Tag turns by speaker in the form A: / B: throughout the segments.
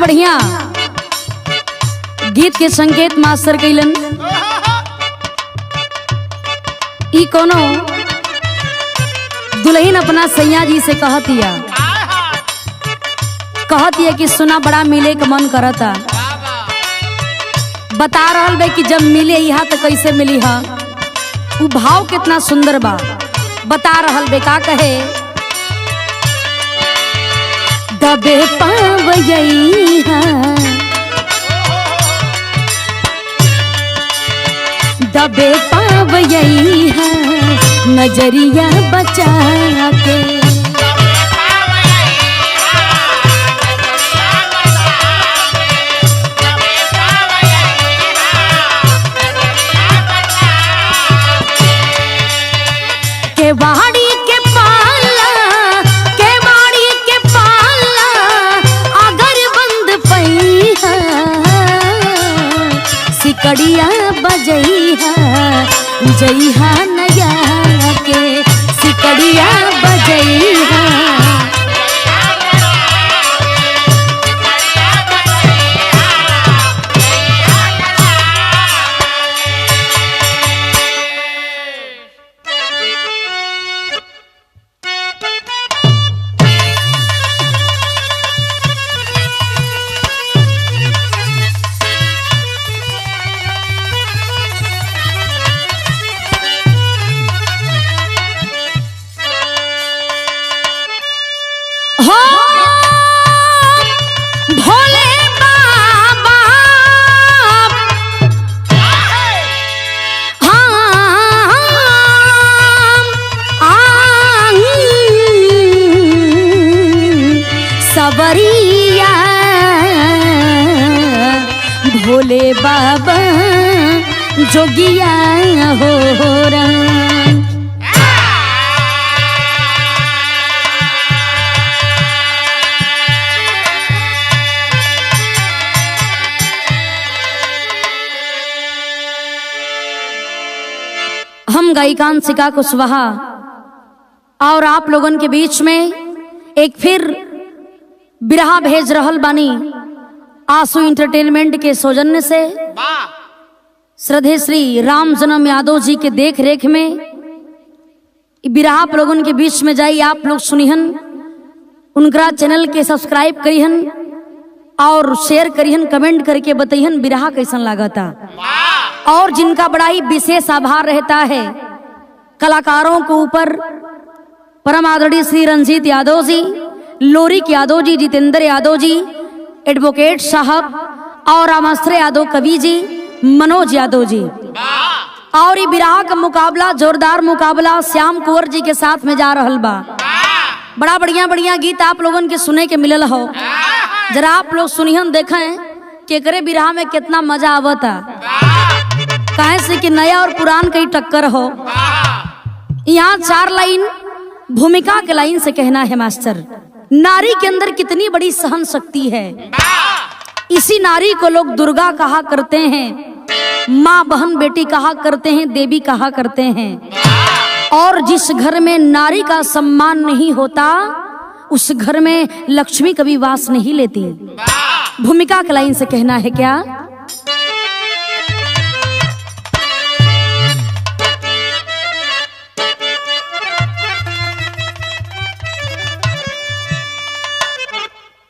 A: बढ़िया गीत के संकेत मास्टर कैलन। ई कोनो दुल्हन अपना सैया जी से कहतिया कि सुना बड़ा मिले का मन करता। बता रहल बे कि जब मिले यहाँ तो कैसे मिली हा। उ भाव कितना सुंदर बा। बता रहल बे का कहे, दबे पावैया दबे पावैया नजरिया बचा के। केवाड़ी के पाला अगर बंद पैहा सिकड़िया बजैहा जइहा नया के सिकड़िया बजैहा। सबरिया भोले बाबा जोगिया हो राम। हम गायिकांशिका कुशवाहा और आप लोगन के बीच में एक फिर बिरहा भेज रहल बानी आंसू इंटरटेनमेंट के सौजन्य से। श्रद्धेय श्री राम जन्म यादव जी के देख रेख में बिरहा आप लोगन के बीच में जाई। आप लोग सुनिहन, उनका चैनल के सब्सक्राइब करिहन और शेयर करिहन, कमेंट करके बताइहन बिरहा कैसन लागता। और जिनका बड़ा ही विशेष आभार रहता है कलाकारों के ऊपर, परम आदरणीय श्री रंजीत यादव जी, लोरिक यादव जी, जितेंद्र यादव जी, एडवोकेट साहब और रामाश्र यादव कवि जी, मनोज यादव जी। और ये बिरहा का मुकाबला, जोरदार मुकाबला श्याम कुंवर जी के साथ में जा रहल बा। बड़ा बढ़िया बढ़िया गीत आप लोगन के सुने के मिलल हो। जरा आप लोग सुनिहन, देखें केकरे बिरहा में कितना मजा आवता। काहे से कि नया और पुरान कई टक्कर हो। यहाँ 4 लाइन भूमिका के लाइन से कहना है मास्टर। नारी के अंदर कितनी बड़ी सहन शक्ति है। इसी नारी को लोग दुर्गा कहा करते हैं, माँ बहन बेटी कहा करते हैं, देवी कहा करते हैं। और जिस घर में नारी का सम्मान नहीं होता उस घर में लक्ष्मी कभी वास नहीं लेती। भूमिका के लाइन से कहना है क्या,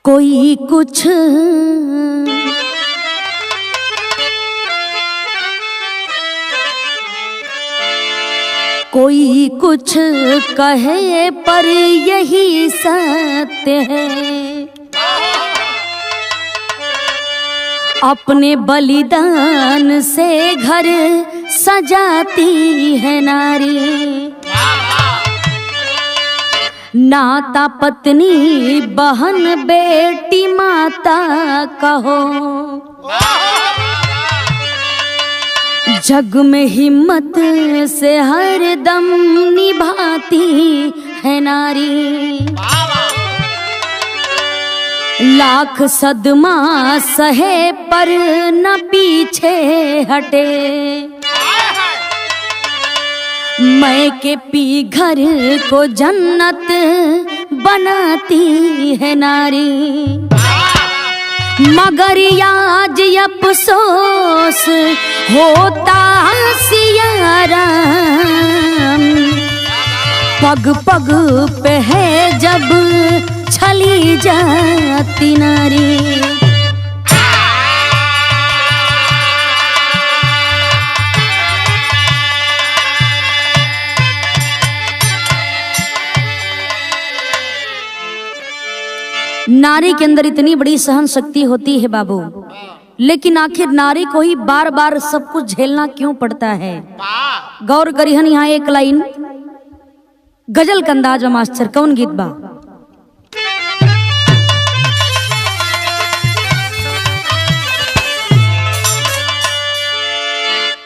A: कोई कुछ कोई कुछ कहे पर यही सत्य है। अपने बलिदान से घर सजाती है नारी। नाता पत्नी बहन बेटी माता कहो, जग में हिम्मत से हर दम निभाती है नारी। लाख सदमा सहे पर न पीछे हटे, मैं के पी घर को जन्नत बनाती है नारी। मगर आज अफसोस होता सियारा, पग पग पे है जब छली जाती नारी। नारी के अंदर इतनी बड़ी सहन शक्ति होती है बाबू, लेकिन आखिर नारी को ही बार बार सब कुछ झेलना क्यों पड़ता है। गौर करिहन यहाँ एक लाइन गजल का अंदाज मास्टर, कौन गीत बा।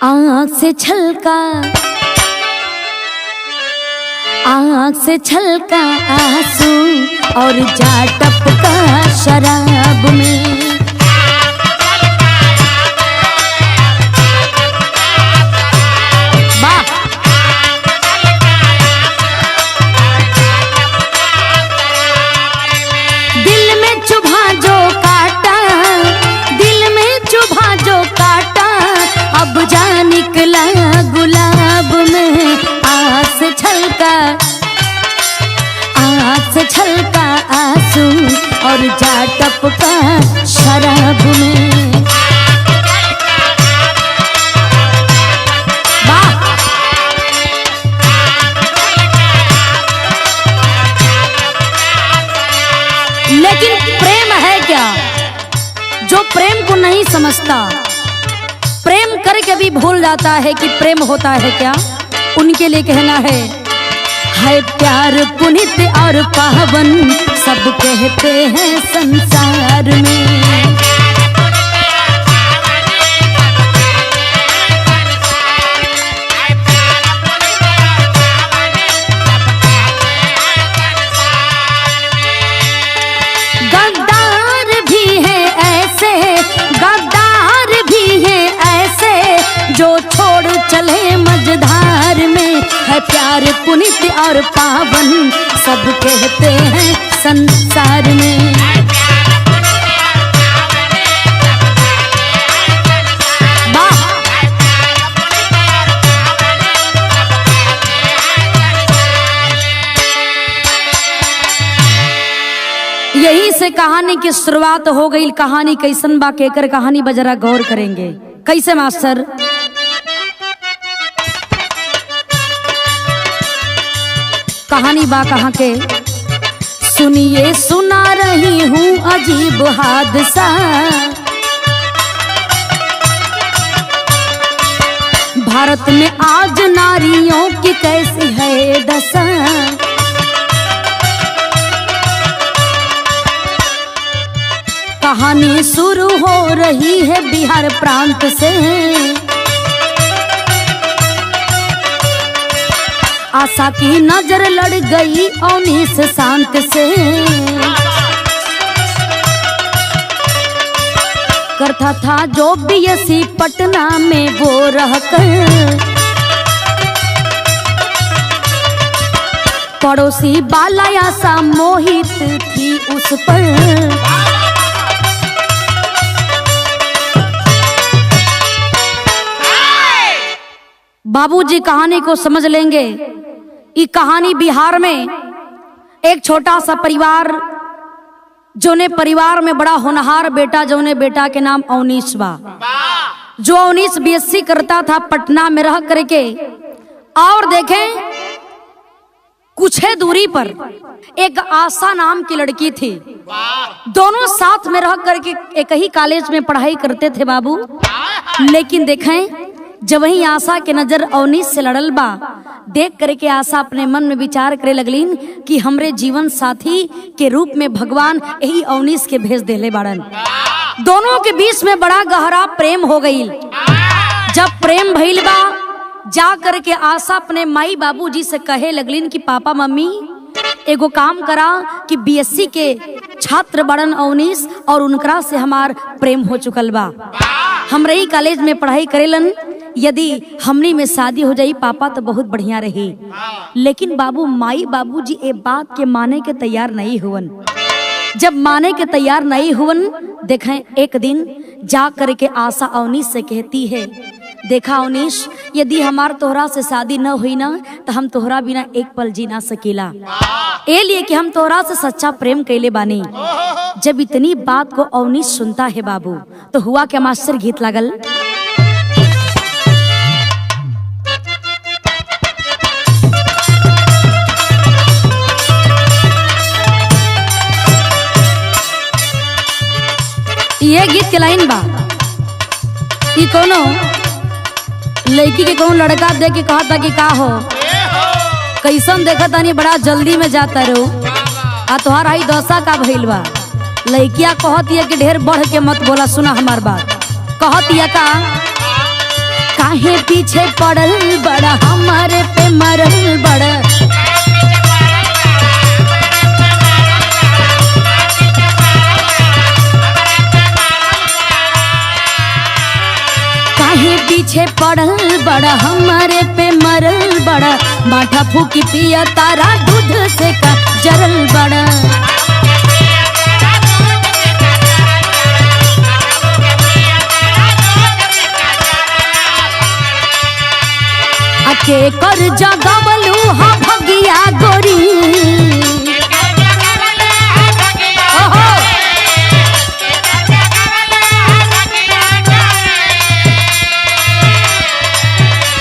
A: आँख से छलका, आँख से छलका आंसू और जा टपका शराब में। वाह, दिल में चुभा जो काटा, दिल में चुभा जो काटा, अब जा निकला गुलाब में। आँख से छलका, आँख से छलका आंसू और जा टपका शराब में। वाह, लेकिन प्रेम है क्या जो प्रेम को नहीं समझता, प्रेम करके भी भूल जाता है कि प्रेम होता है क्या। उनके लिए कहना है प्यार पुनित और पावन, सब कहते हैं संसार में। गद्दार भी है ऐसे, गद्दार भी है ऐसे, जो छोड़ चले मझधार में। है प्यार पुनित और पावन, सब कहते हैं संसार में। वाह, यही से कहानी की शुरुआत हो गई। कहानी कैसन बा केकर कहानी बा जरा गौर करेंगे। कैसे मास्टर, कहानी बा कहाँ के, सुनिए सुना रही हूँ अजीब हादसा। भारत में आज नारियों की कैसी है दशा। कहानी शुरू हो रही है बिहार प्रांत से। आशा की नजर लड़ गई अवनीश शांत से। करता था जो बीएससी पटना में वो रहकर, पड़ोसी बाला आशा मोहित थी उस पर। बाबूजी कहानी को समझ लेंगे। ये कहानी बिहार में एक छोटा सा परिवार, जोने परिवार में बड़ा होनहार बेटा, जोने बेटा के नाम अवनीश बा। जो अवनीश बीएससी करता था पटना में रह करके, और देखें कुछ ही दूरी पर एक आशा नाम की लड़की थी। दोनों साथ में रह करके एक ही कॉलेज में पढ़ाई करते थे बाबू। लेकिन देखें जब वही आशा के नजर अवनीश से लड़ल बा, देख करके आशा अपने मन में विचार करे लगलीन कि हमरे जीवन साथी के रूप में भगवान यही अवनीश के भेज देले बाड़न। दोनों के बीच में बड़ा गहरा प्रेम हो गई। जब प्रेम भइल बा, जा करके आशा अपने माई बाबूजी से कहे लगलीन कि पापा मम्मी एगो काम करा कि बीएससी के छात्र बड़न अवनीश, और उनकरा से हमार प्रेम हो चुकल बा। हमरे ही कॉलेज में पढ़ाई करेलन, यदि हमनी में शादी हो जाई पापा तो बहुत बढ़िया रही। लेकिन बाबू माई बाबूजी ए बात के माने के तैयार नहीं हुवन। जब माने के तैयार नहीं हुवन, देखें एक दिन जा करके आशा अवनीश से कहती है, देखा अवनीश, यदि हमार तोहरा से शादी न हुई ना तो हम तोहरा बिना एक पल जी ना सकीला, ए लिए कि हम तोहरा से सच्चा प्रेम कैले बानी। जब इतनी बात को अवनीश सुनता है बाबू, तो हुआ क्या मास्टर, गीत लागल। ये गीत के लाइन बा, ई कोनो लड़की के कोनो लड़का देख के कहता कि का हो, कैसन देखा तानी, बड़ा जल्दी में जाता रहो, आ तोहार आई दशा का भइल बा। लड़किया कहतिया कि ढेर बढ़ के मत बोला, सुना हमार बात। कहतिया का, काहे पीछे पड़ल बड़ा, हमारे पे मरल बड़ा, काहे पीछे पड़ल बड़ा, हमारे पे मरल बड़ा, माठा फूकी पिया तारा, दूध से का जरल बड़ा। अके कर जगवलू हा भगिया गोरी,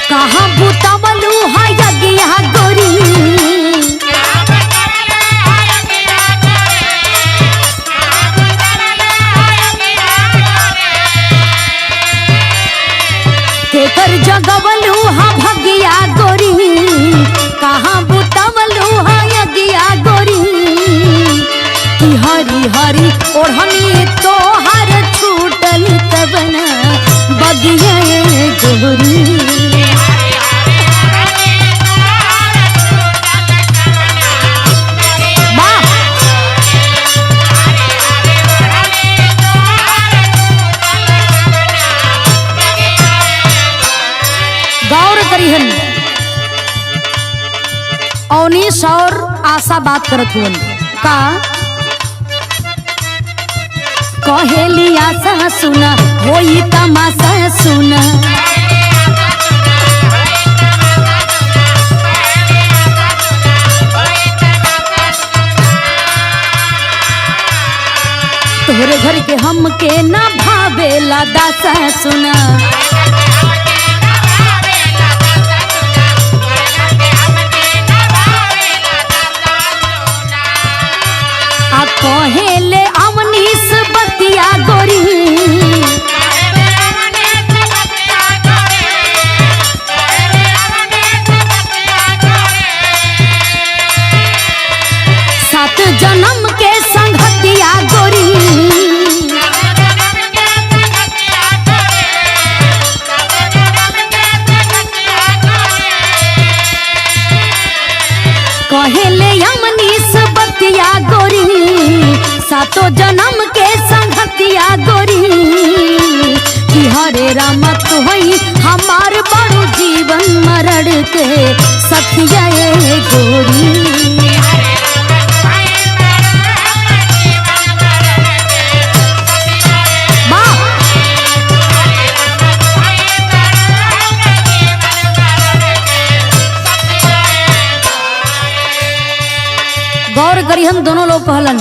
A: कहाँ बुतवलू हा यगिया गोरी, केकर जगवलू हा भगिया गोरी, कहाँ बुतवलू हा यगिया गोरी, कि हरी हरी ओढ़नी तोहर छूटल तबना बगिया गोरी। गौर करिहन, अवनीश और आशा बात करत हुन का, कहेली आशा सुना, होई तमाशा सुना, तोहरे घर के हमके ना भावेला दासा सुना, आ कहेले अवनीश बतिया गोरी, सात जन्म के संगतिया गोरी, कहेले अवनीश बतिया गोरी, सातो जन्म के संगतिया गोरी, कि हरे राम तुहई हमार बड़ू जीवन मरण के सखिया गोरी। गौर करी, हम दोनों लोग कहलन,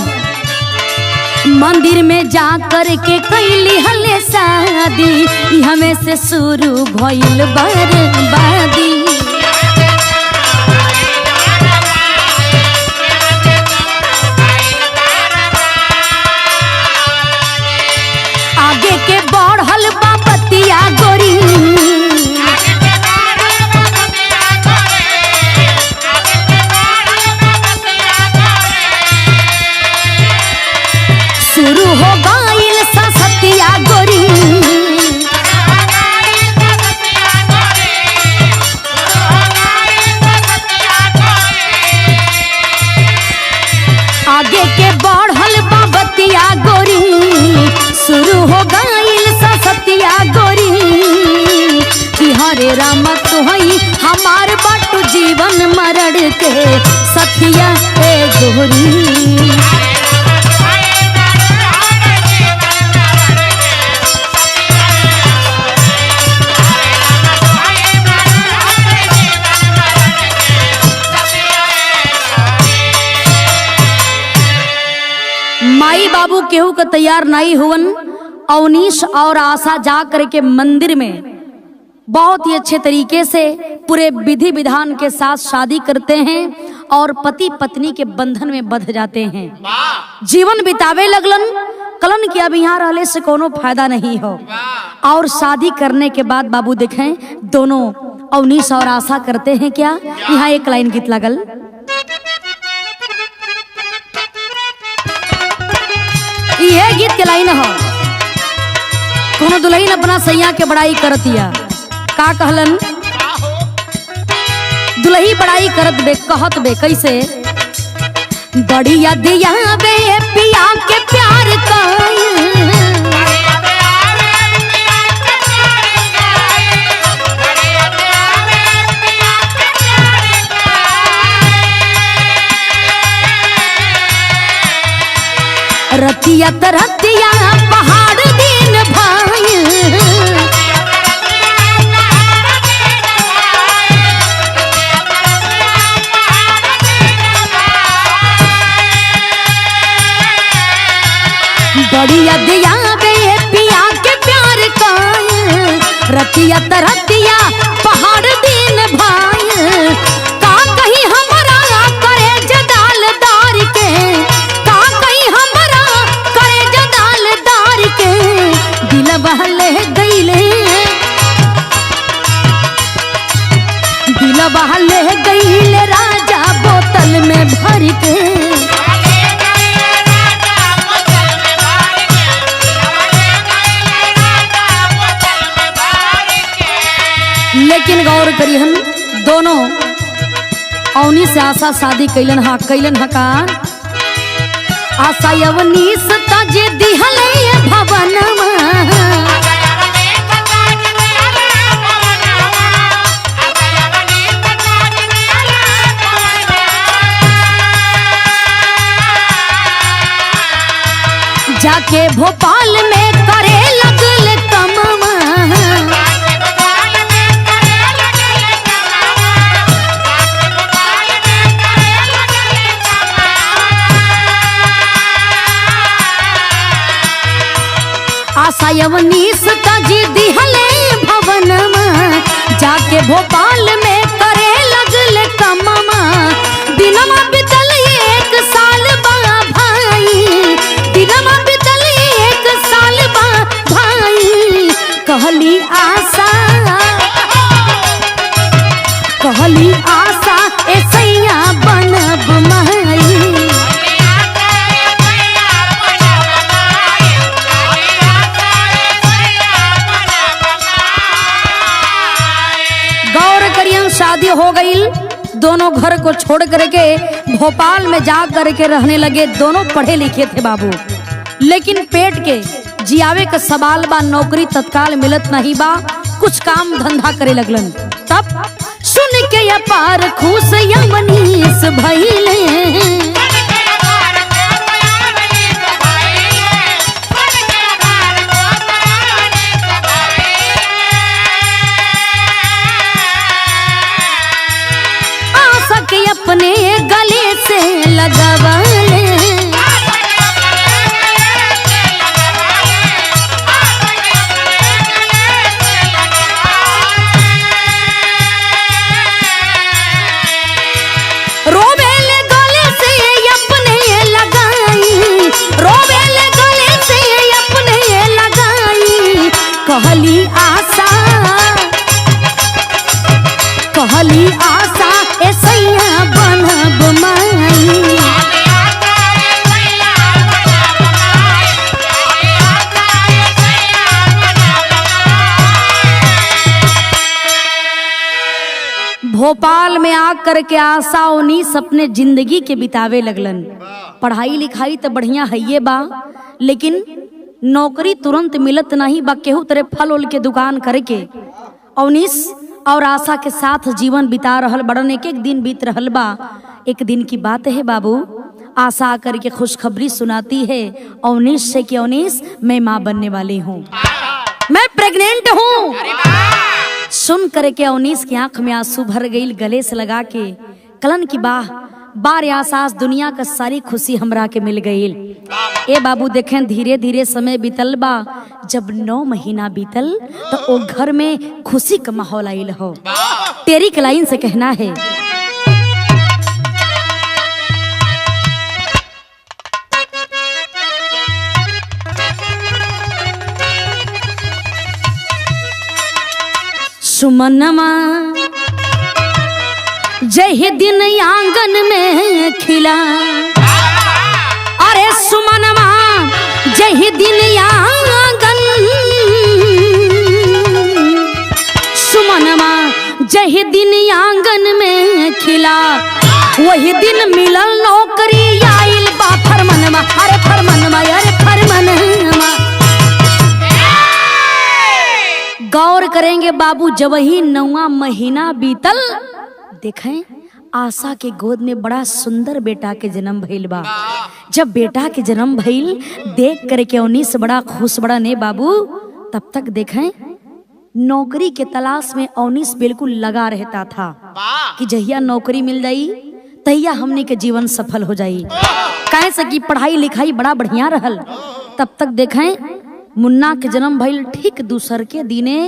A: मंदिर में जा कर के कैली हले शादी, हमें से शुरू भइल बर्बादी, आगे के बढ़ल बाबतिया गोरी, शुरू हो गईल ससतिया गोरी, आगे के बढ़ल बाबतिया गोरी, शुरू हो गईल ससतिया गोरी, कि हरे राम तुहई हमार बटू जीवन मरण के सतिया गोरी। केहू का तैयार नहीं हुवन। अवनीश और आशा जा करके मंदिर में बहुत ही अच्छे तरीके से पूरे विधि विधान के साथ शादी करते हैं और पति पत्नी के बंधन में बंध जाते हैं। जीवन बितावे लगलन। कलन कि अब यहाँ रहने से कोनो फायदा नहीं हो। और शादी करने के बाद बाबू देखें दोनों अवनीश और आशा करते हैं क्या। यहाँ एक लाइन गीत लगल। ये गीत के लाइन हो। कोनो दुल्हन अपना सैया के बड़ाई करतिया का कहलन। दुल्ही बड़ाई करत बे कहत बे कैसे। बढ़िया दिया बे पिया के प्यार का रतिया तरतिया पहाड़ दिन भाई बढ़िया दिया बे पिया के प्यार का रतिया तरतिया पहाड़ दिन भाई का कहीं हमारा करे जदालदार के का कहीं हमारा करे जदालदार के दिलवा ले गईले दिलवा ले गईले राजा बोतल में भर के लेकिन गौर करिहन दोनों अवनीश से आशा शादी कैलन हा का आशा अवनीश तजे दिहले भवनमा जाके भोपाल में करे लगल कमवा आशा अवनीश तजी दिहले भवनमा जाके भोपाल में करे लगल कमवा दिनमा बितल एक साल बा भाई दिनमा बितल एक साल बा भाई कहली आशा ऐसैया बनब माई शादी हो गई। दोनों घर को छोड़ करके भोपाल में जा करके रहने लगे। दोनों पढ़े लिखे थे बाबू, लेकिन पेट के जियावे का सवाल बा। नौकरी तत्काल मिलत नहीं बा। कुछ काम धंधा करे लगलन। तब सुन के अपार खुश अवनीश भइले अपने गले से लगवाले रोवेले गले से अपने लगाई रोवेले गले से अपने लगाई कहली आशा ऐसैया बनब माई भोपाल में आकर के आशा अवनीश अपने जिंदगी के बितावे लगलन। पढ़ाई लिखाई तो बढ़िया है बा, लेकिन नौकरी तुरंत मिलत नहीं बा। केहू तरह फल उल के दुकान करके अवनीश और आशा के साथ जीवन बिता रहल बड़न। एक एक दिन बीत रहल बा। एक दिन की बात है बाबू, आशा आकर के खुशखबरी सुनाती है अवनीश से कि अवनीश मैं माँ बनने वाली हूँ, मैं प्रेग्नेंट हूँ। सुन करके अवनीश की आंख में आंसू भर गई। गले से लगा के कलन की बार आसास दुनिया का सारी खुशी हमरा के मिल गई। ए बाबू देखें धीरे धीरे समय बीतल बा। जब 9 महीना बीतल तो ओ घर में खुशी का माहौल आइल हो। तेरी के लाइन से कहना है, सुमनमा जय दिन आंगन में खिला, अरे सुमनमा जय दिन आंगन, सुमनमा जय दिन आंगन में खिला, वही दिन मिलल नौकरी आइल बा फरमनमा, अरे फरमनमा, अरे फरमनमा। गौर करेंगे बाबू, जब ही 9वां महीना बीतल देखें आशा के गोद में बड़ा सुंदर बेटा के जन्म भइल बा। जब बेटा के जन्म भइल देख करके अवनीश बड़ा खुश बड़ा ने बाबू। तब तक देखें नौकरी के तलाश में अवनीश बिल्कुल लगा रहता था कि जहिया नौकरी मिल जाई तहिया हमने के जीवन सफल हो जाई। कहे से कि पढ़ाई लिखाई बड़ा बढ़िया रहल। तब तक देखें मुन्ना के जन्म भइल ठीक दूसर के दिने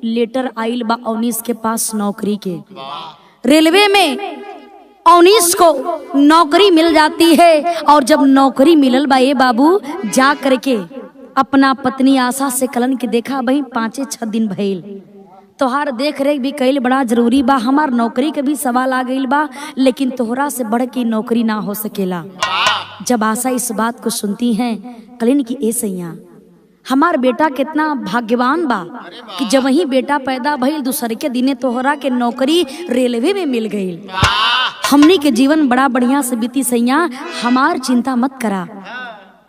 A: लेटर आइल बा अवनीश के पास नौकरी के। रेलवे में अवनीश को नौकरी मिल जाती है और जब नौकरी मिलल बा ये बाबू जा करके अपना पत्नी आशा से कलन के देखा भाई 5-6 दिन भइल, तोहार देख रेख भी कईल बड़ा जरूरी बा, हमार नौकरी के भी सवाल आ गईल बा, लेकिन तोहरा से बढ़ के नौकरी ना हो सकेला। जब आशा इस बात को सुनती हैं कलिन की ए सैया हमार बेटा कितना भाग्यवान बा कि जब वही बेटा पैदा भइल दूसरे के दिने तोहरा के नौकरी रेलवे में मिल गई। हमनी के जीवन बड़ा बढ़िया से बीती सैया, हमार चिंता मत करा,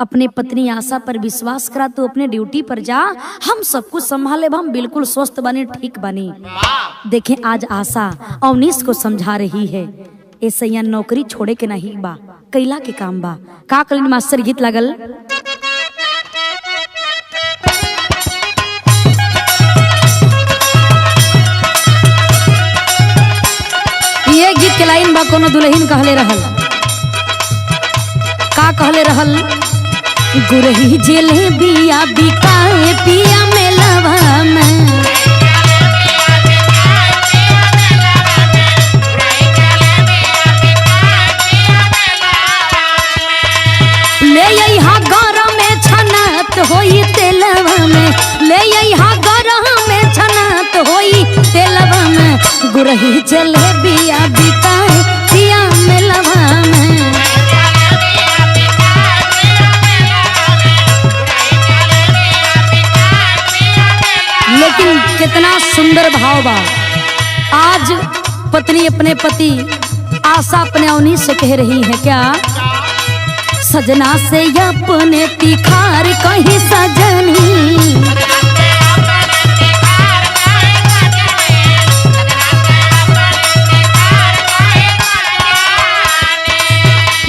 A: अपने पत्नी आशा पर विश्वास करा, तू अपने ड्यूटी पर जा, हम सब कुछ संभाले, हम बिल्कुल स्वस्थ बने ठीक बनी। देखें आज आशा अवनीश को समझा रही है ए सैया नौकरी छोड़े के नहीं बा, कैला के काम बा। का कलिन मास्टर गीत लगल, ये गीत के लाइन बा कोनो दुल्हन कहले रहल। का कहले रहल, गुरही जेले बिया बिकाए पिया मेलवा में, ले यहाँ गरम में छनत होई तेलवा में, ले यहाँ गरम में छनत होई तेलवा में, गुरही जले बिया बिकाए पिया मेलवा में। लेकिन कितना सुंदर भाव बा। आज पत्नी अपने पति आशा अपने अवनीश से कह रही है क्या, सजना से अपने तिखार कहीं सजनी,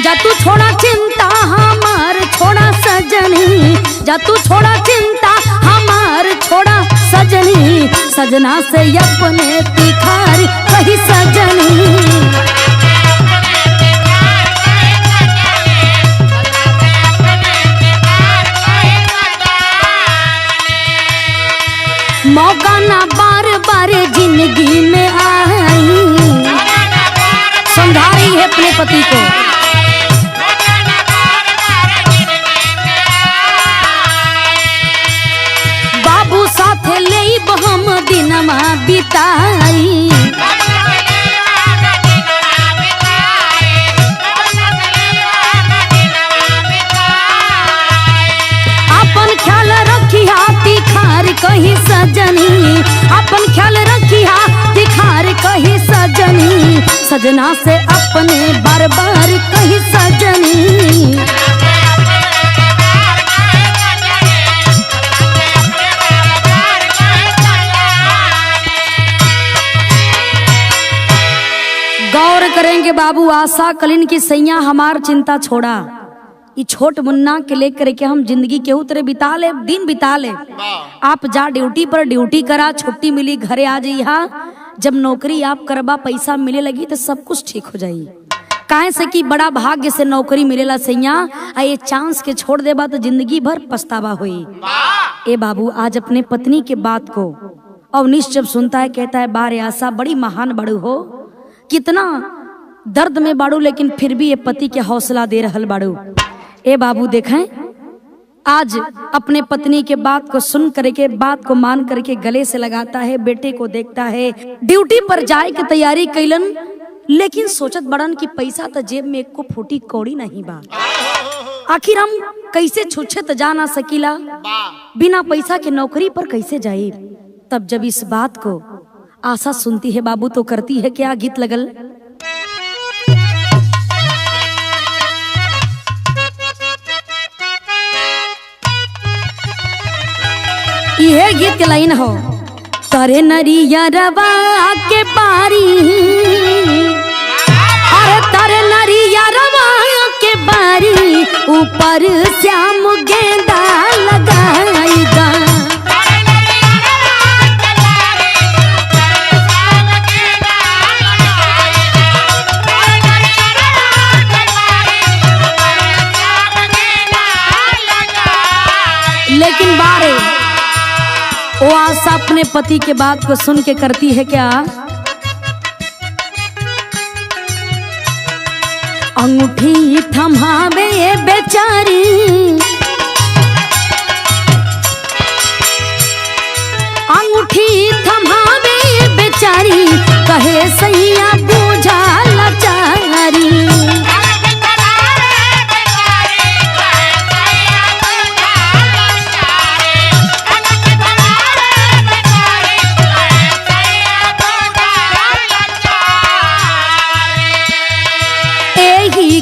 A: जा तू छोड़ा चिंता हमार छोड़ा सजनी, जा तू छोड़ा चिंता हमार छोड़ा सजनी, सजना से अपने तिखार कहीं सजनी। मौका ना बार बार जिंदगी में आई, समझा रही है अपने पति को। बाबू साथ ले हम दिनमा बिताई, अपन ख्याल रखी हाथी खार कहीं सजनी, अपन ख्याल रखी हाथी खार कहीं सजनी, सजना से अपने बार बार कहीं सजनी। गौर करेंगे बाबू, आशा कलिन की सैया हमार चिंता छोड़ा, ये छोट मुन्ना के लेकर के हम जिंदगी केहू तरह बिता ले, दिन बिता ले। आप जा ड्यूटी पर ड्यूटी करा, छुट्टी मिली घरे आ जाइहा, जब नौकरी आप करबा पैसा मिले लगी तो सब कुछ ठीक हो जाई। काहे से कि बड़ा भाग्य से नौकरी मिलेला सैया, आ ये चांस के छोड़ देबा तो जिंदगी भर पछतावा हुई। ए बाबू, आज अपने पत्नी के बात को अवनीश जब सुनता है कहता है बारे आशा बड़ी महान बड़ू हो, कितना दर्द में बाड़ू लेकिन फिर भी ये पति के हौसला दे रहल बाड़ू। ए बाबू देखें, आज अपने पत्नी के बात को सुन करके, बात को मान करके गले से लगाता है, बेटे को देखता है, ड्यूटी पर जाए की तैयारी कैलन, लेकिन सोचत बड़न कि पैसा तो जेब में एक को फूटी कौड़ी नहीं बा, आखिर हम कैसे छुछे तो जा ना सकीला, बिना पैसा के नौकरी पर कैसे जाए। तब जब इस बात को आशा सुनती है बाबू तो करती है क्या, गीत लगल। यह गीत के लाइन हो, करे नरिया रवा के पारी, अरे तारे नरिया रवा के बारी, ऊपर श्याम गेंदा लगाईदा। लेकिन बारे वो आशा अपने पति के बात को सुन के करती है क्या, अंगूठी थमावे बेचारी, अंगूठी थमावे बेचारी, कहे सैया बूझा लाचारी।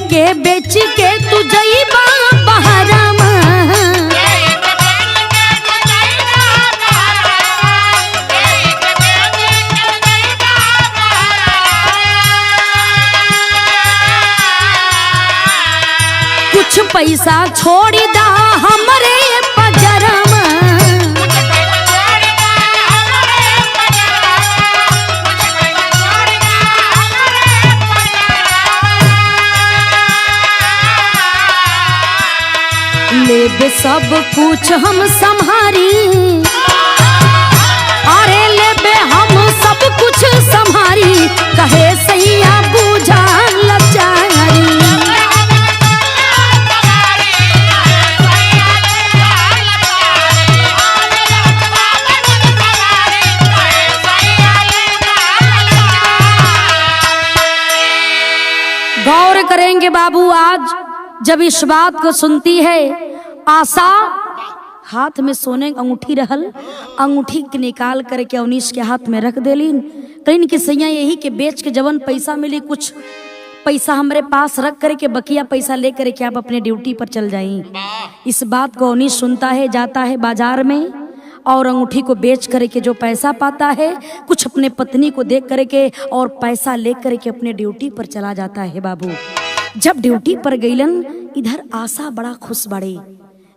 A: के बेच के तू जईबा बहरामा, कुछ पैसा छोड़ी दा हमरे पजरमा, लेबे सब कुछ हम संभारी, अरे लेबे हम सब कुछ संभारी, कहे सैया बूझा लाचारी। गौर करेंगे बाबू, आज जब इस बात को सुनती है आशा, हाथ में सोने अंगूठी रहल, अंगूठी के निकाल करके अवनीश के हाथ में रख देलीन, कहीं कि सैया यही के बेच के जवन पैसा मिली कुछ पैसा हमारे पास रख करके बकिया पैसा ले करके आप अपने ड्यूटी पर चल जाएं। इस बात को अवनीश सुनता है, जाता है बाजार में और अंगूठी को बेच करके जो पैसा पाता है कुछ अपने पत्नी को देख करके और पैसा ले करके अपने ड्यूटी पर चला जाता है। बाबू जब ड्यूटी पर गईलन, इधर आशा बड़ा खुश बड़े,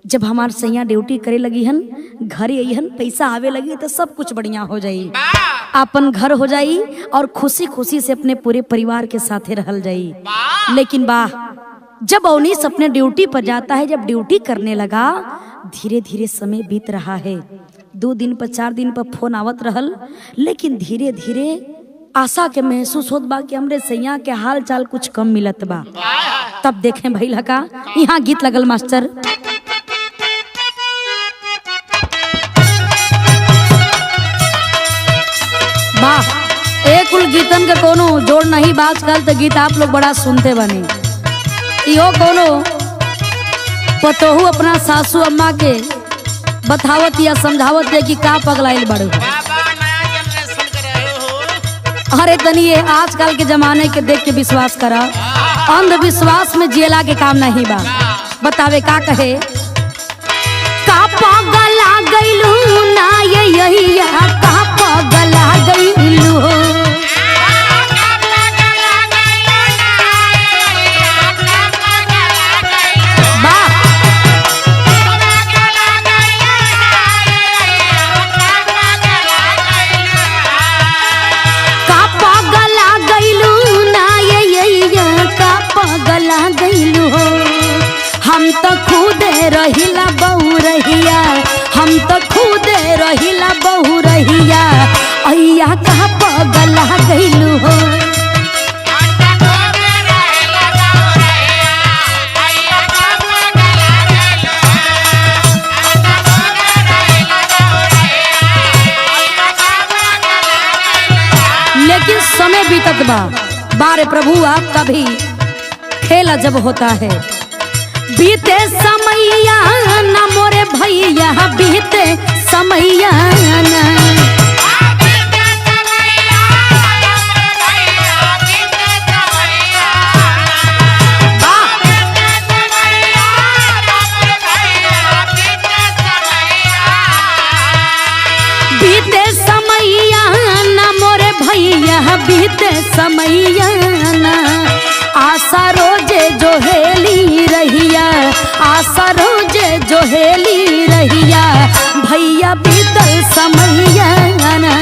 A: जब हमार सैया ड्यूटी करे लगी हन, घर अहन, पैसा आवे लगी तो सब कुछ बढ़िया हो जाई, अपन घर हो जाई और खुशी खुशी से अपने पूरे परिवार के साथ रहल जाई। लेकिन वाह, जब अवनीश अपने ड्यूटी पर जाता है, जब ड्यूटी करने लगा, धीरे धीरे समय बीत रहा है, 2 दिन पर 4 दिन पर फोन आवत रहल, लेकिन धीरे धीरे आशा के महसूस होत बा कि हमरे सैया के हाल चाल कुछ कम मिलत बा। तब देखें भैया का यहाँ गीत लगल मास्टर, वाह, एक उल गीतन के कोनो जोड़ नहीं, बात कल तो गीत आप लोग बड़ा सुनते बने। इहो कोनो पतोहू अपना सासू अम्मा के बतावत या समझावत है कि का पगलाइल बड़ू। अरे तनिए आजकल के जमाने के देख के विश्वास करा, अंधविश्वास में जियला के काम नहीं बा। बतावे का कहे, का पगला गइलू ना यही का पगला गइलू हो, का बहु रहिया अय्या कहाँ पगला गइलू हो। लेकिन समय बीतत बा, बारे प्रभु आपका भी खेल जब होता है। बीते समैया ना मोरे भैया, बीते समैया ना। बीते समैया ना मोरे भैया, बीते समैया ना। आशा रोजे जो हेली रहिया, आशा रोजे जो हेली रहिया भैया बीतल समैया ना।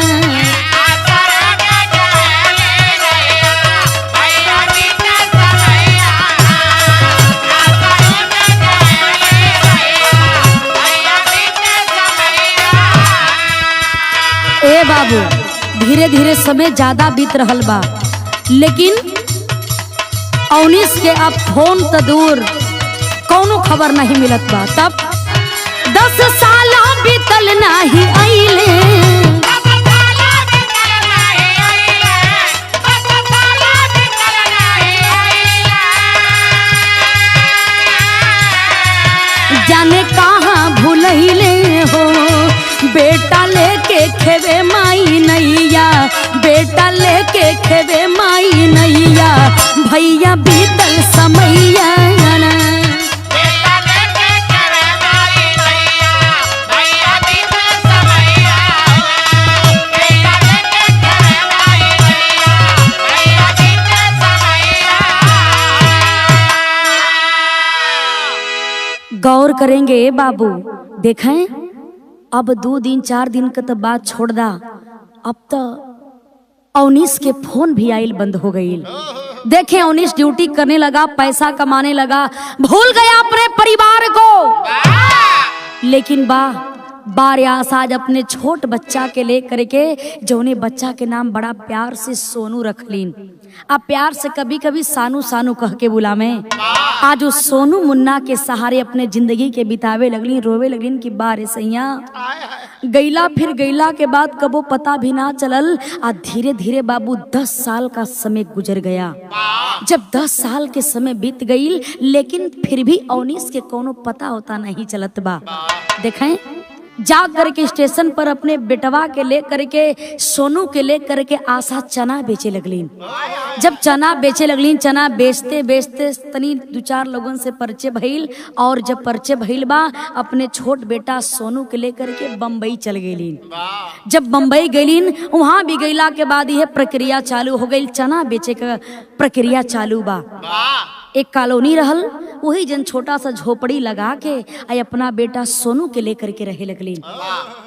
A: ए बाबू धीरे धीरे समय ज्यादा बीत रहल बा, लेकिन 19 के अब फोन तो दूर कौनो खबर नहीं मिलत बा। तब 10 साल बीतल नहीं आइले, जाने कहाँ भूलैले हो। बेटा लेके खेवे माई नैया, बेटा लेके खेवे माई नैया भैया बीतल समैया ना। गौर करेंगे बाबू, देखें अब 2 दिन 4 दिन का तो बात छोड़ दा, अब तो 19 के फोन भी आइल बंद हो गई। देखें 19 ड्यूटी करने लगा, पैसा कमाने लगा, भूल गया अपने परिवार को। लेकिन बारियास आज अपने छोट बच्चा के ले करके, जोने बच्चा के नाम बड़ा प्यार से सोनू रखलीन। अब प्यार से कभी कभी सानू सानू कह के बुलावे। आज उस सोनू मुन्ना के सहारे अपने जिंदगी के बितावे लगली, रोवे लगलीन कि बारे सैया गैला। फिर गैला के बाद कबो पता भी ना चलल। आज धीरे धीरे बाबू 10 साल का समय गुजर गया। जब 10 साल के समय बीत गई, लेकिन फिर भी 19 के कोनो पता होता नहीं चलत बा। देखें जा करके स्टेशन पर अपने बेटवा के ले करके, सोनू के ले करके आशा चना बेचे लगलीन। जब चना बेचे लगलीन, चना बेचते बेचते तनी 2-4 लोगन से परिचय भइल, और जब परिचय भइल बा अपने छोट बेटा सोनू के ले करके बम्बई चल गईलीन। जब बम्बई गईलीन, वहां भी गईला के बाद यह प्रक्रिया चालू हो गई, चना बेचे का प्रक्रिया चालू बा। एक कॉलोनी रहल, वही जन छोटा सा झोपड़ी लगा के अपना बेटा सोनू के लेकर के रहे लगलीन।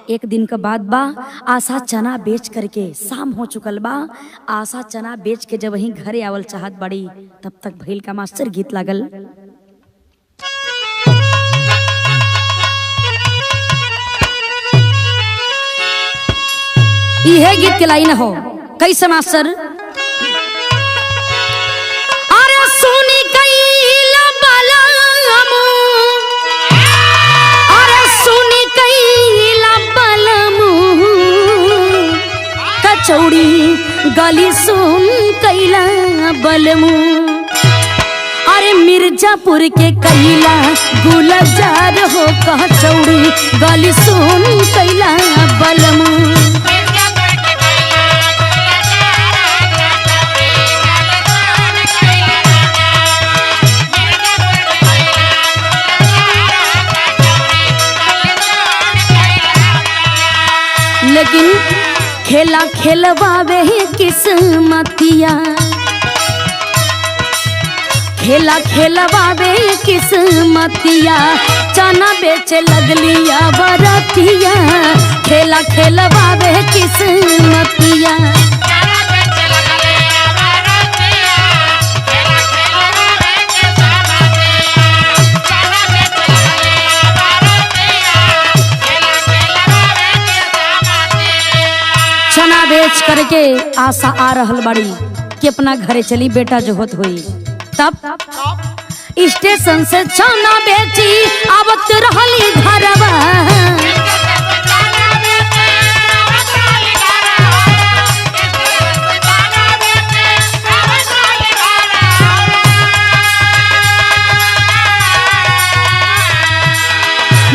A: एक दिन का बाद बा, आशा चना बेच करके शाम हो चुकल बा। आशा चना बेच के जब वहीं घरे आवल चाहत बड़ी, तब तक भइल का मास्टर गीत लागल। यह गीत के लाइन हो कैसे मास्टर? सुनी कैला बलमु, अरे सुनी कैला बलमु, कचौड़ी गली सुन कैला बलमु। अरे मिर्जापुर के कैला गुलजार हो, कचौड़ी गली सुन कैला बलमु। लेकिन खेला खेलवावे किस्मतिया, खेला खेलवावे किस्मतिया, चना बेचे लगलिया बरतिया। खेला खेलवावे किस्मतिया, चना बेच करके आशा आ रहल बड़ी कि अपना घरे चली बेटा जो होत हुई। तब स्टेशन से चना बेची आवत रहली घरवा।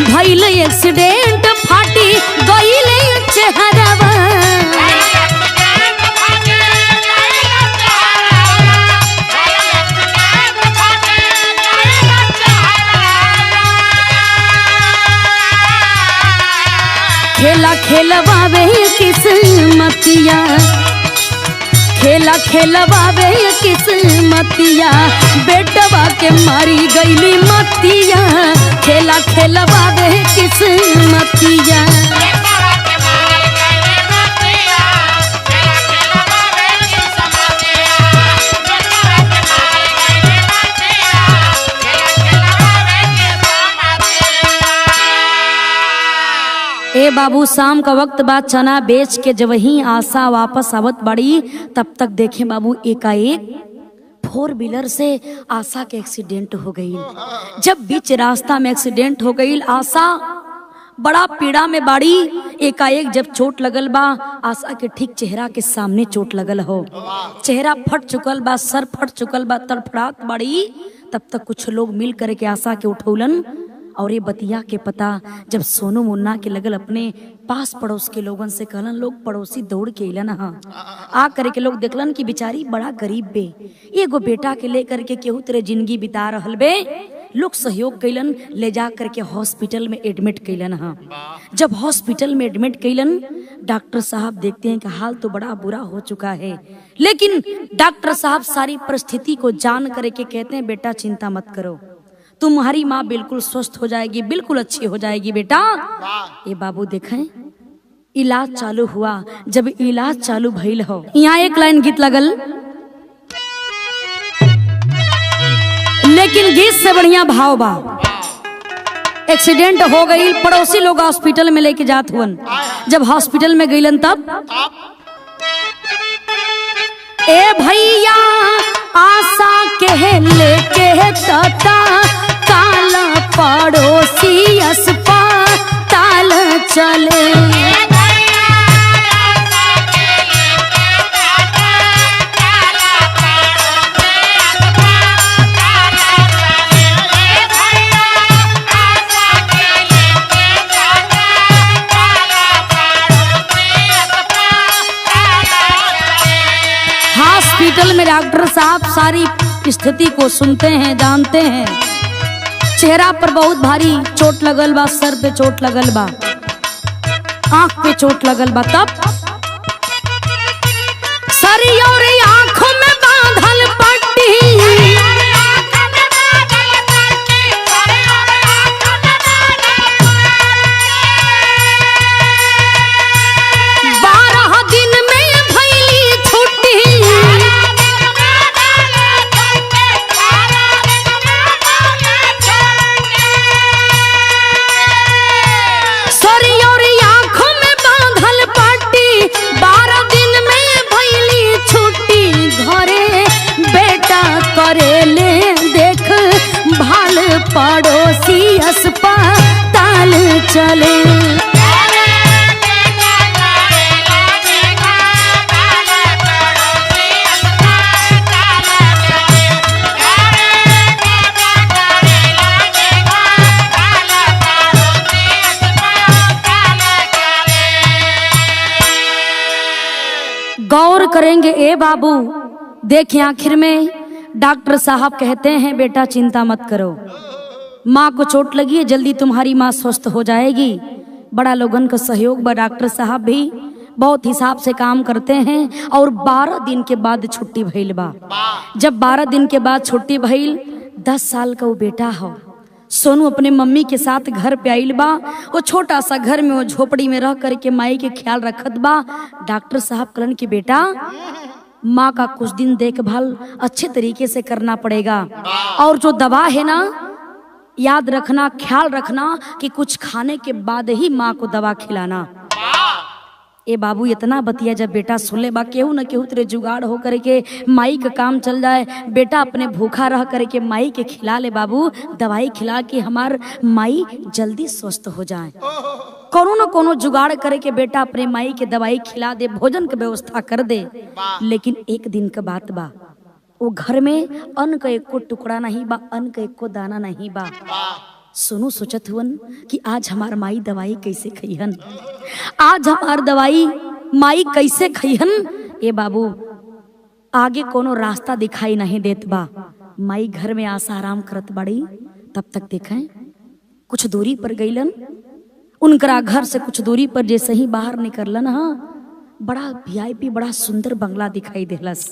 A: भइल एक्सीडेंट फाटी गइल चेहरवा। खेला खेलवावे किस्मतिया, खेला खेलवावे किस्मतिया, बेटवा के मारी गईली मतिया। खेला खेलवावे किस्मतिया। ए बाबू शाम का वक्त बाद चना बेच के जब वही आशा वापस आवत बड़ी, तब तक देखे बाबू एकाएक 4 व्हीलर से आशा के एक्सीडेंट हो गई। जब बीच रास्ता में एक्सीडेंट हो गई, आशा बड़ा पीड़ा में बाड़ी। एकाएक जब चोट लगल बा, आशा के ठीक चेहरा के सामने चोट लगल हो। चेहरा फट चुकल बा, सर फट चुकल बा, तड़फड़ात बाड़ी। तब तक कुछ लोग मिल करके आशा के उठौलन और ये बतिया के पता जब सोनू मुन्ना के लगल अपने पास पड़ोस के लोगन से कहलन। लोग पड़ोसी दौड़ के अलन। आ करके लोग देखलन कि बेचारी बड़ा गरीब बे, एगो बेटा के लेकर के केहू तेरे जिंदगी बिता रहल बे। लोग सहयोग कैलन, ले जा करके हॉस्पिटल में एडमिट कैलन। जब हॉस्पिटल में एडमिट कैलन, डॉक्टर साहब देखते हैं कि हाल तो बड़ा बुरा हो चुका है, लेकिन डॉक्टर साहब सारी परिस्थिति को जान करके कहते हैं बेटा चिंता मत करो, तुम्हारी माँ बिल्कुल स्वस्थ हो जाएगी, बिल्कुल अच्छी हो जाएगी बेटा। ये बाबू देखें इलाज चालू हुआ। जब इलाज चालू भइल हो, यहाँ एक लाइन गीत लगल, लेकिन गीत से बढ़िया भाव बा। एक्सीडेंट हो गई, पड़ोसी लोग हॉस्पिटल में लेके जात हुवन। जब हॉस्पिटल में गईलन तब ए भैया आशा के लेके तता काला पड़ोसी अस्पताल चले। हॉस्पिटल में डॉक्टर साहब सारी स्थिति को सुनते हैं, जानते हैं। चेहरा पर बहुत भारी चोट लगल बा, सर पे चोट लगल बा, आंख पे चोट लगल बा। तब सरी और आंखों में बांधल पट्टी, पड़ोसी अस्पताल चले। गौर करेंगे ए बाबू, देखिए आखिर में डॉक्टर साहब कहते हैं बेटा चिंता मत करो, माँ को चोट लगी है, जल्दी तुम्हारी माँ स्वस्थ हो जाएगी। बड़ा लोगन का सहयोग बा, डॉक्टर साहब भी बहुत हिसाब से काम करते हैं। और 12 दिन के बाद छुट्टी भइल बा। जब 12 दिन के बाद छुट्टी भइल, 10 साल का वो बेटा हो सोनू अपने मम्मी के साथ घर पे आइल बा। वो छोटा सा घर में, वो झोपड़ी में रह करके माई के ख्याल रखत बा। डॉक्टर साहब कहलन कि बेटा माँ का कुछ दिन देखभाल अच्छे तरीके से करना पड़ेगा, और जो दवा है ना याद रखना, ख्याल रखना कि कुछ खाने के बाद ही माँ को दवा खिलाना। ए बाबू इतना बतिया जब बेटा सुन ले बा केहू न केहू तेरे जुगाड़ हो करे के माई का काम चल जाए। बेटा अपने भूखा रह करे के माई के खिला ले बाबू, दवाई खिला के हमार माई जल्दी स्वस्थ हो जाए। कोनो न कोनो जुगाड़ करे के बेटा अपने माई के दवाई खिला दे, भोजन की व्यवस्था कर दे। लेकिन एक दिन का बात बा, वो घर में अन्न का एको टुकड़ा नहीं बा, अन्न का एको दाना नहीं बा। सोनू सोचत हुवन कि आज हमार माई दवाई कैसे खइहन, आज हमार दवाई माई कैसे खइहन। ए बाबू आगे कोनो रास्ता दिखाई नहीं देत बा। माई घर में आसा आराम करत बड़ी, तब तक देखें कुछ दूरी पर गईलन। उनकरा घर से कुछ दूरी पर जैसे ही बाहर निकललन, हाँ बड़ा वीआईपी बड़ा सुंदर बंगला दिखाई देलस।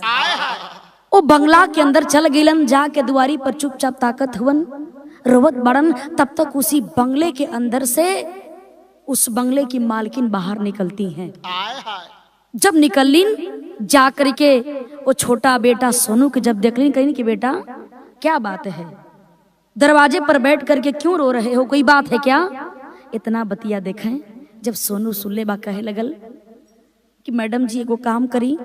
A: वो बंगला के अंदर चल गईलन, जाके दुआरी पर चुपचाप ताकत हुवन, रोवत बड़न। तब तक उसी बंगले के अंदर से उस बंगले की मालकिन बाहर निकलती हैं। जब निकलिन जा करके वो छोटा बेटा सोनू के जब देखलिन, कहीं कि बेटा क्या बात है, दरवाजे पर बैठ करके क्यों रो रहे हो, कोई बात है क्या? इतना बतिया देखें जब सोनू सुनले बा कहे लगल कि मैडम जी एगो काम करी,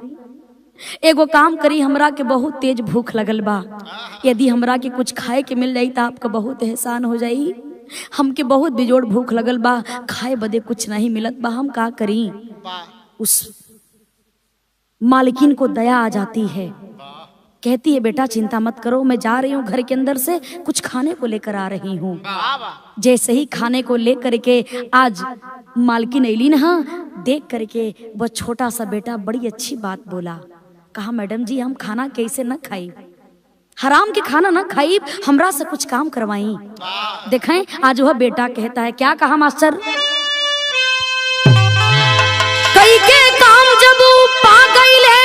A: एगो काम करी, हमरा के बहुत तेज भूख लगल बा, यदि हमरा के कुछ खाए के मिल जाई तो आपका बहुत एहसान हो जाई। हमके बहुत बेजोड़ भूख लगल बा, खाए बदे कुछ नहीं मिलत बा, हम का करी? उस मालकिन को दया आ जाती है, कहती है बेटा चिंता मत करो, मैं जा रही हूँ घर के अंदर से कुछ खाने को लेकर आ रही हूँ। जैसे ही खाने को लेकर के आज मालकिन ऐली ना, देख करके वह छोटा सा बेटा बड़ी अच्छी बात बोला, कहा मैडम जी हम खाना कैसे न खाई, हराम के खाना न खाई, हमरा से कुछ काम करवाई। देखें आज वह बेटा कहता है, क्या कहा मास्टर? कई के काम जब पा गईले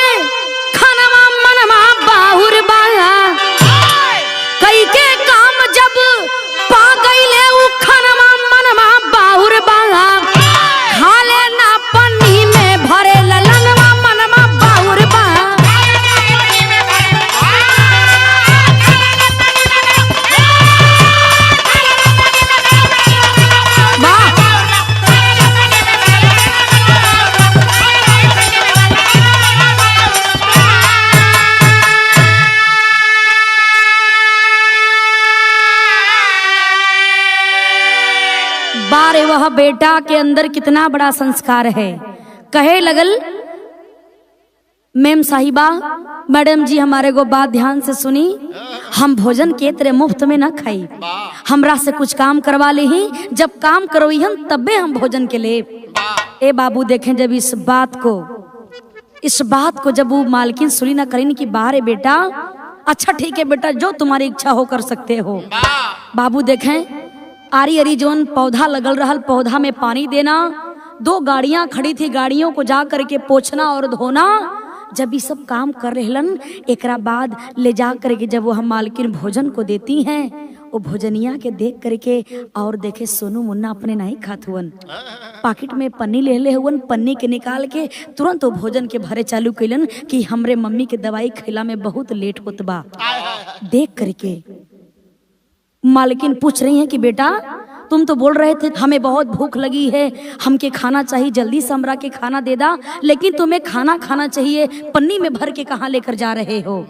A: खानवा मनवा बाहुर बाया, कई के काम जब पा गईले उ खानवा मनवा बाहुर बाया, खाले ना पन्नी में भरे ललनवा मनवा बाहुर बाया। बारे वह बेटा के अंदर कितना बड़ा संस्कार है। कहे लगल मैम साहिबा, मैडम जी हमारे को बात ध्यान से सुनी, हम भोजन के तेरे मुफ्त में ना खाई, हमरा से कुछ काम करवा ले ही, जब काम करोई हम तबे हम भोजन के ले। ए बाबू देखें जब इस बात को जब वो मालकिन सुनी ना करीन कि बारे बेटा, अच्छा ठीक है बेटा जो तुम्हारी इच्छा हो कर सकते हो। बाबू देखें आरी अरी जोन पौधा लगल रहल, पौधा में पानी देना, 2 गाड़ियां खड़ी थी, गाड़ियों को जा करके पोछना और धोना। जब ये सब काम कर रहलन, एकरा बाद ले जा करके जब वो हम मालकिन भोजन को देती हैं, वो भोजनिया के देख करके और देखे सोनू मुन्ना अपने नहीं खात हुवन, पाकिट में पन्नी ले हुवन, पन्नी के निकाल के तुरंत वो भोजन के भरे चालू कैलन कि हमरे मम्मी के दवाई खिला में बहुत लेट होत बा। देख करके मालकिन पूछ रही हैं कि बेटा तुम तो बोल रहे थे हमें बहुत भूख लगी है, हमके खाना चाहिए, जल्दी से हमरा के खाना दे दा, लेकिन तुम्हें खाना चाहिए, पन्नी में भर के कहाँ लेकर जा रहे हो?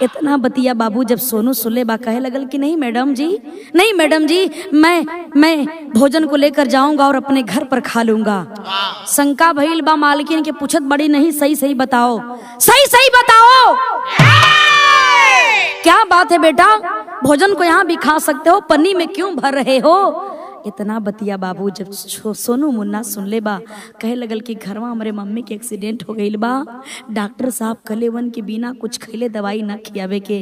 A: इतना बतिया बाबू जब सोनू सुले बा कहे लगल कि नहीं मैडम जी, नहीं मैडम जी, मैं भोजन को लेकर जाऊंगा और अपने घर पर खा लूंगा। शंका भइल बा, मालकिन के पूछत बड़ी, नहीं सही बताओ, सही बताओ क्या बात है बेटा, भोजन को यहाँ भी खा सकते हो, पन्नी में क्यों भर रहे हो? इतना बतिया बाबू जब सोनू मुन्ना सुन ले बा कहे लगल कि घरवा हमारे मम्मी के एक्सीडेंट हो गई बा, डॉक्टर साहब कहले वन के बिना कुछ खैले दवाई ना खियावे के,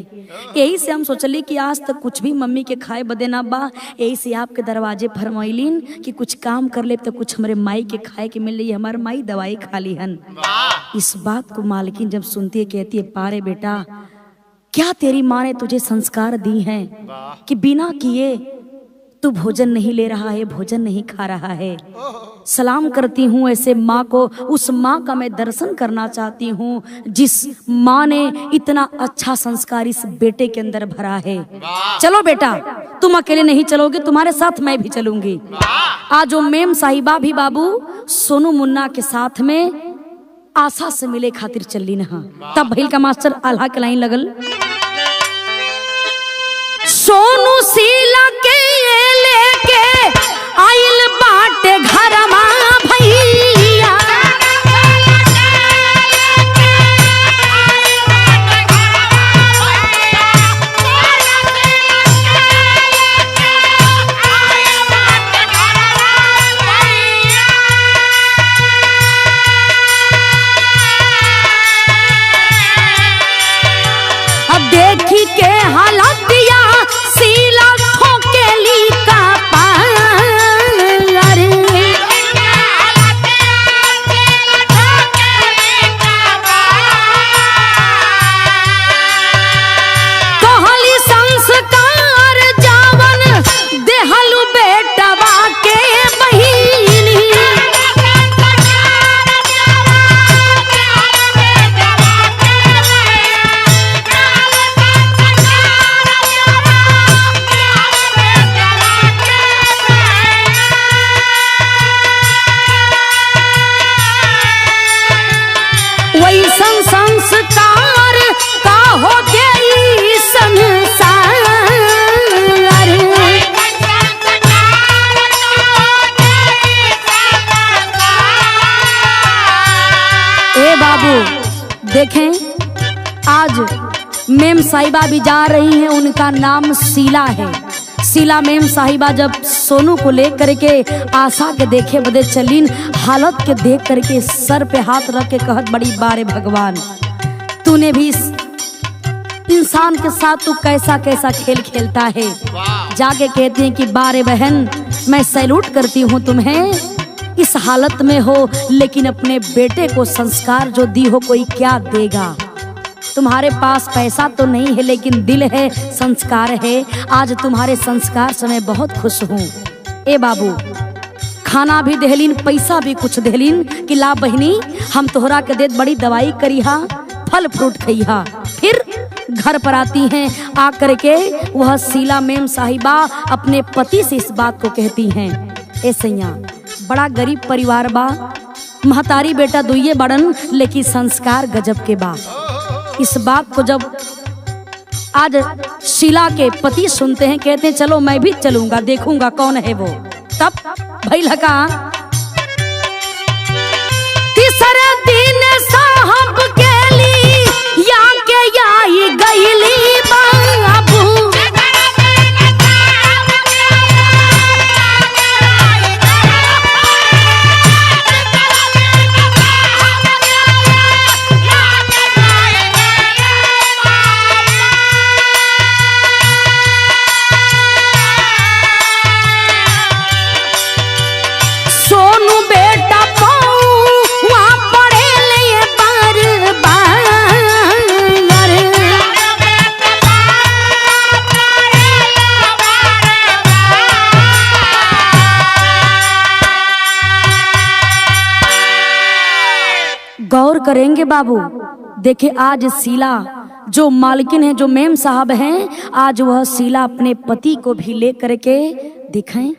A: यही से हम सोचली कि आज तक कुछ भी मम्मी के खाए बदे ना बा, यही से आपके दरवाजे फरमाइलिन कि कुछ काम कर ले तो कुछ हमारे माई के खाए के मिल रही, हमारे माई दवाई खा ली हन। इस बात को मालकिन जब सुनती है कहती है, पारे बेटा क्या तेरी माँ ने तुझे संस्कार दी हैं कि बिना किए तू भोजन नहीं ले रहा है, भोजन नहीं खा रहा है। सलाम करती हूँ ऐसे माँ को, उस माँ का मैं दर्शन करना चाहती हूँ जिस माँ ने इतना अच्छा संस्कार इस बेटे के अंदर भरा है। चलो बेटा, तुम अकेले नहीं चलोगे, तुम्हारे साथ मैं भी चलूंगी। आज वो मेम साहिबा भी बाबू सोनू मुन्ना के साथ में आशा से मिले खातिर चली नहा। तब भैल का मास्टर आल्हा के लाइन लगल, सोनू शीला के लेके आइल बाटे घरमा भैया, अब देखी के हालत शीला ठोकेली का पार, कहली संस्कार जावन देहलु बेटवा के बहिनी, वैसन संस्कार का हो गई संसार। ए बाबू देखें, आज मेम साहिबा भी जा रही हैं, उनका नाम शीला है। शीला मेम साहिबा जब सोनू को लेकर के आशा के देखे बदे चलीन, हालत के देख करके सर पे हाथ रख के कहत, बड़ी बारे भगवान, तूने भी इस इंसान के साथ तू कैसा कैसा खेल खेलता है। जाके कहती हैं कि बारे बहन, मैं सैल्यूट करती हूँ तुम्हें, इस हालत में हो लेकिन अपने बेटे को संस्कार जो दी हो कोई क्या देगा। तुम्हारे पास पैसा तो नहीं है लेकिन दिल है, संस्कार है। आज तुम्हारे संस्कार से मैं बहुत खुश हूँ। ए बाबू, खाना भी देहलीन, पैसा भी कुछ देहलीन कि ला बहनी, हम तोहरा के देत बड़ी दवाई करीहा, फल फ्रूट खइहा। फिर घर पर आती हैं, आ करके वह शीला मेम साहिबा अपने पति से इस बात को कहती हैं, ए सैया, बड़ा गरीब परिवार बा, महतारी बेटा दुइये बड़न लेकिन संस्कार गजब के बा। इस बात को जब आज शीला के पति सुनते हैं, कहते हैं चलो मैं भी चलूंगा, देखूंगा कौन है वो। तब भइल का तीसरे दिन साहब के ली या के आई गईली बाबू, गौर करेंगे बाबू। देखे आज शीला जो मालकिन है, जो मेम साहब हैं, आज वह शीला अपने पति को भी ले करके दिखें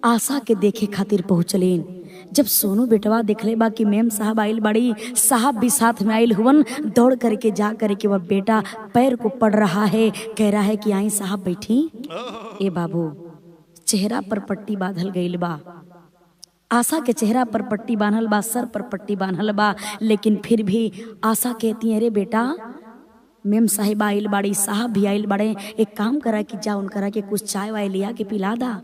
A: आशा के देखे खातिर पहुँचलेन। जब सोनू बेटवा देखले बा कि मेम साहब आइल बड़ी, साहब भी साथ में आइल हुवन, दौड़ करके जा करके वह बेटा पैर को पड़ रहा है, कह रहा है कि आई साहब बैठी। ए बाबू, चेहरा पर पट्टी बांधल गईल बा, आशा के चेहरा पर पट्टी बांधल बा, सर पर पट्टी बांधल बा, लेकिन फिर भी आशा कहती है, अरे बेटा, मेम साहिबा आइल बाड़ी, साहब भी आइल बड़े, एक काम करा कि जा उनकरा के कुछ चाय वाय लिया के पिला दा।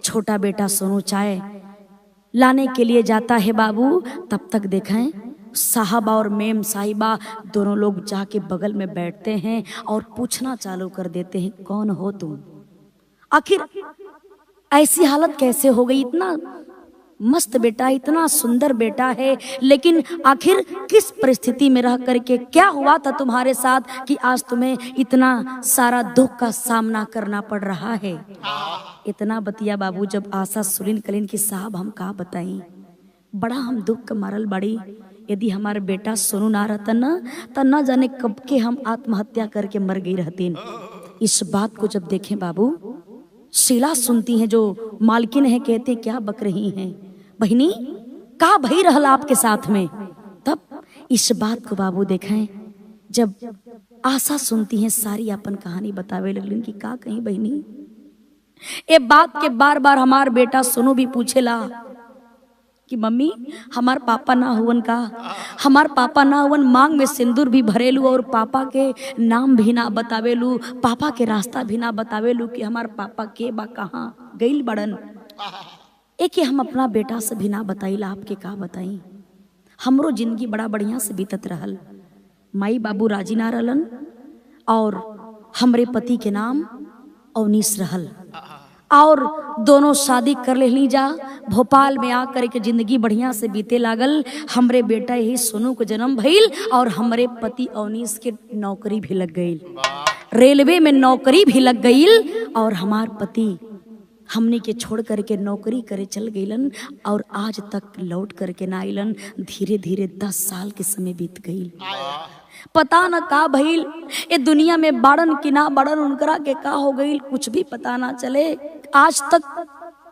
A: छोटा बेटा सोनू चाय लाने के लिए जाता है बाबू। तब तक देखें साहब और मेम साहिबा दोनों लोग जाके बगल में बैठते हैं और पूछना चालू कर देते हैं, कौन हो तुम? आखिर ऐसी हालत कैसे हो गई? इतना मस्त बेटा, इतना सुंदर बेटा है, लेकिन आखिर किस परिस्थिति में रह करके क्या हुआ था तुम्हारे साथ कि आज तुम्हें इतना सारा दुख का सामना करना पड़ रहा है। इतना बतिया बाबू जब आशा सुलिन कलिन की साहब हम का बताई, बड़ा हम दुख का मारल बड़ी। यदि हमारे बेटा सोनू ना रहता न जाने कब के हम आत्महत्या करके मर गई रहती। इस बात को जब देखें बाबू, शीला सुनती हैं, जो मालकिन है, कहते क्या बक रही हैं बहनी, का भई रहल आपके साथ में। तब इस बात को बाबू देखें, जब आशा सुनती हैं सारी अपन कहानी बतावे लगलिन कि का कहीं बहनी। ये बात के बार बार हमार बेटा सोनू भी पूछेला कि मम्मी हमार पापा ना हुवन का, हमार पापा ना हुवन, मांग में सिंदूर भी भरेलू और पापा के नाम भी ना बतावेलू, पापा के रास्ता भी ना बतावेलू कि हमार पापा के बा कहाँ गइल बड़न। एक हम अपना बेटा से भी ना बताइला, आपके का बताई। हमरो जिंदगी बड़ा बढ़िया से बीतत रहल, माई बाबू राजी ना रहलन और हमरे पति के नाम अवनीश रहल और दोनों शादी कर लेनी जा। भोपाल में आकर के जिंदगी बढ़िया से बीते लागल। हमरे बेटा यही सोनू को जन्म भइल और हमरे पति अवनीश के नौकरी भी लग गई, रेलवे में नौकरी भी लग गई और हमार पति हमने के छोड़ करके नौकरी करे चल गईलन और आज तक लौट करके ना आइलन। धीरे धीरे 10 साल के समय बीत गई, पता न का भइल, ये दुनिया में बाड़न कि ना बाड़न, उनकरा के का हो गई कुछ भी पता ना चले, आज तक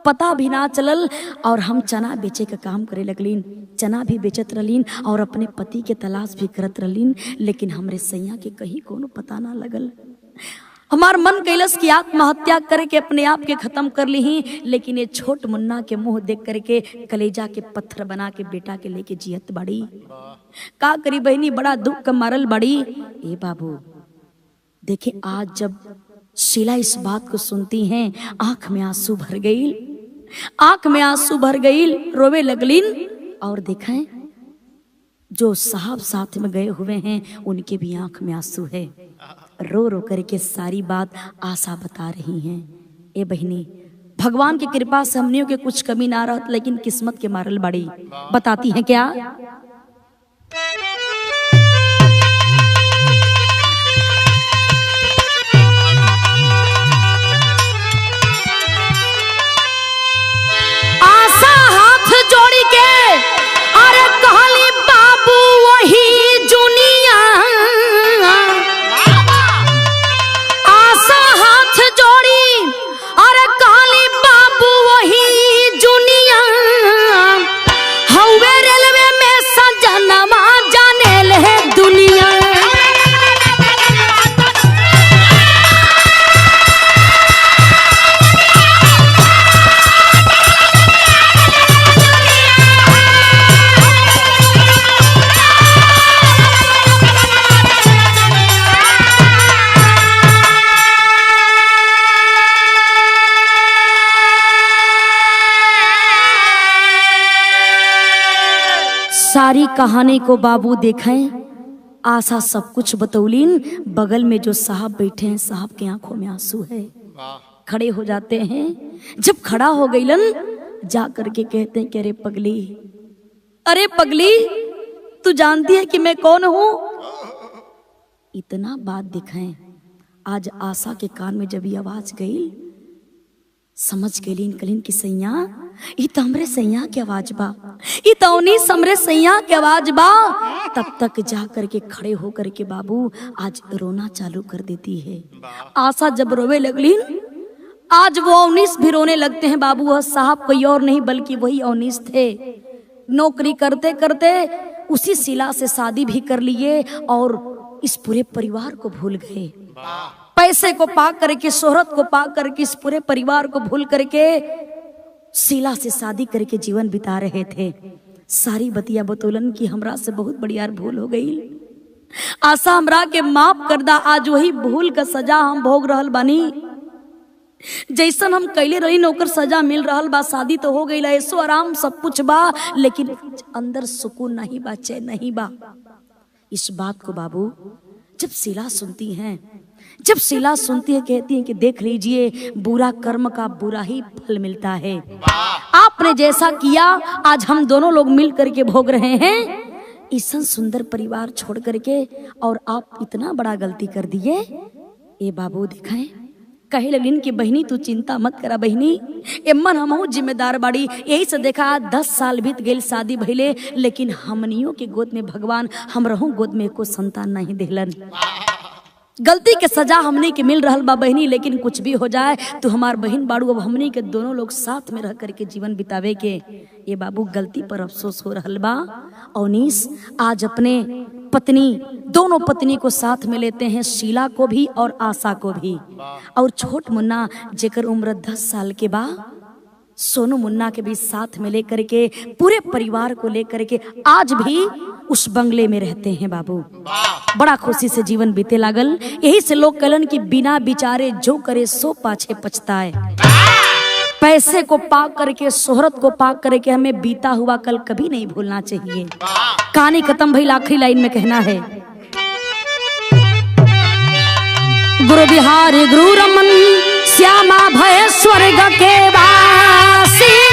A: पता भी ना चलल। और हम चना बेचे का काम करे लगलीन, चना भी बेचत रहलीन और अपने पति के तलाश भी करत रहलीन, लेकिन हमरे सैया के कहीं कोनो पता ना लगल। हमार मन कैलस की आत्महत्या करके अपने आप के खत्म कर ली, लेकिन ये छोट मुन्ना के मुंह देख करके कलेजा के पत्थर बना के बेटा के लेके जियत बड़ी। का करी बहनी, बड़ा दुख का मारल बड़ी। ए बाबू देखे, आज जब शीला इस बात को सुनती हैं, आंख में आंसू भर गई, आंख में आंसू भर गई, रोवे लगलीन। और देखें जो साहब साथ में गए हुए हैं उनके भी आंख में आंसू है, रो रो करके सारी बात आशा बता रही हैं। ए बहनी, भगवान की कृपा से हमनियों के कुछ कमी ना रहत, लेकिन किस्मत के मारल बड़ी। बताती हैं क्या, आशा हाथ जोड़ी के अरे कहली बाबू वही जुनिया, आशा हाथ जोड़ी अरे कहली बाबू वही जुनिया, हवे रेलवे में सजनवा जाने ले दुनिया। सारी कहानी को बाबू देखें, आशा सब कुछ बतौलीन। बगल में जो साहब बैठे हैं, साहब के आंखों में आंसू है, खड़े हो जाते हैं। जब खड़ा हो गईलन, जा करके कहते हैं कि अरे पगली, अरे पगली, तू जानती है कि मैं कौन हूं। इतना बात दिखाएं, आज आशा के कान में जब ये आवाज गई, समझ गईलीन कलीन की सैया, ई तो हमरे सैया के आवाज बा, ई तो अवनीश हमरे सैया के आवाज बा। तब तक जा करके खड़े हो करके बाबू आज रोना चालू कर देती है। आशा जब रोवे लगलीन, आज वो अवनीश भी रोने लगते हैं बाबू। वह साहब कोई और नहीं बल्कि वही अवनीश थे। नौकरी करते करते उसी शीला से शादी भी कर लिए और इस पूरे परिवार को भूल गए। पैसे को पा करके, शोहरत को पा करके, इस पूरे परिवार को भूल करके शीला से शादी करके जीवन बिता रहे थे। सारी बतिया बतौलन की हमरा से बहुत बड़ी यार भूल हो गई, आशा हमरा के माफ कर दा। आज वही भूल का सजा हम भोग रहल बानी। जैसन हम कैले रही नौकर सजा मिल रहल बा। शादी तो हो गई, ऐसो आराम सब कुछ बा, लेकिन अंदर सुकून नहीं बा, चैन नहीं बा। इस बात को बाबू जब शीला सुनती हैं, जब शीला सुनती है कहती है कि देख लीजिए, बुरा कर्म का बुरा ही फल मिलता है। आपने जैसा किया आज हम दोनों लोग मिल करके भोग रहे हैं। इतना सुंदर परिवार छोड़ करके और आप इतना बड़ा गलती कर दिए। ए बाबू दिखाएं कहे लगिन की बहनी तू चिंता मत करा बहनी, एमन हमहू जिम्मेदार बाड़ी। यही से देखा 10 साल बीत गए शादी भइले, लेकिन हमनियों के गोद में भगवान हमरहू गोद में को संतान नहीं देलन। गलती के सजा हमने के मिल रहल बा बहनी, लेकिन कुछ भी हो जाए तो हमार बहन बाड़ू अब हमने के दोनों लोग साथ में रह करके जीवन बितावे के। ये बाबू गलती पर अफसोस हो रहल बा। अवनीश आज अपने पत्नी दोनों पत्नी को साथ में लेते हैं, शीला को भी और आशा को भी। और छोट मुन्ना जेकर उम्र 10 साल के बा, सोनू मुन्ना के भी साथ में लेकर के पूरे परिवार को लेकर के आज भी उस बंगले में रहते हैं। बाबू बड़ा खुशी से जीवन बीते लागल। यही से लोग कहलन कि बिना विचारे जो करे सो पाछे पछताए। पैसे को पाक करके, शोहरत को पाक करके हमें बीता हुआ कल कभी नहीं भूलना चाहिए। कहानी खत्म भई, आखिरी लाइन में कहना है, गुरु बिहारी गुरु रमन श्यामा भय स्वर्ग के वासी।